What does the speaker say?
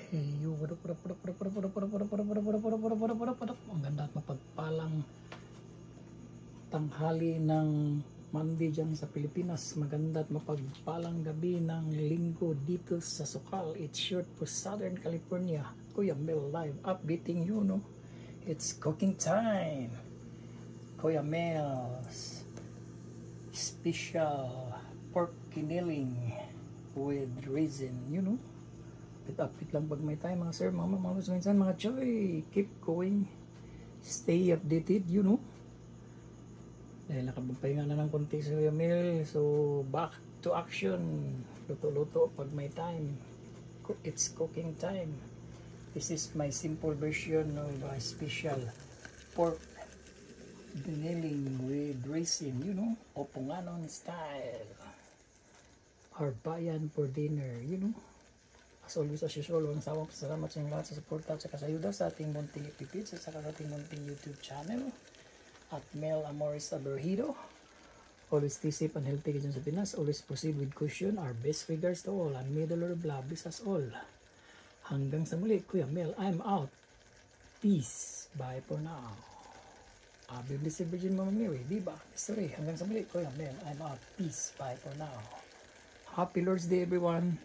Hey, yo, what up? Ang ganda at mapagpalang tanghali ng Monday dyan sa Pilipinas. Maganda at mapagpalang gabi ng Linggo dito sa Sucal. It's short for Southern California. Kuya Mel live updating you, no? It's cooking time. Kuya Mel's special pork kiniling with raisin, you know? Update lang pag may time, mga sir, mga minsan, mga choy, keep going, stay updated, you know. Dahil nakapagpahinga na ng konti sa Kuya Mel, so back to action, luto-luto pag may time. It's cooking time. This is my simple version of a special pork giniling with raisin, you know, Opunganon style. Our bayan for dinner, you know. As always, as usual, walang sawang salamat sa inyong lahat sa suporta at sa kasayuda sa ating munting ipipits at sa ating munting YouTube channel at Mel Amoris Aberhido. Always stay safe and healthy dyan sa Pinas. Always proceed with caution. Our best regards to all and may the Lord bless us all. Hanggang sa muli, Kuya Mel, I'm out. Peace. Bye for now. Be blessed Virgin Mama Mary, diba? Sorry, hanggang sa muli, Kuya Mel, I'm out. Peace. Bye for now. Happy Lord's Day, everyone.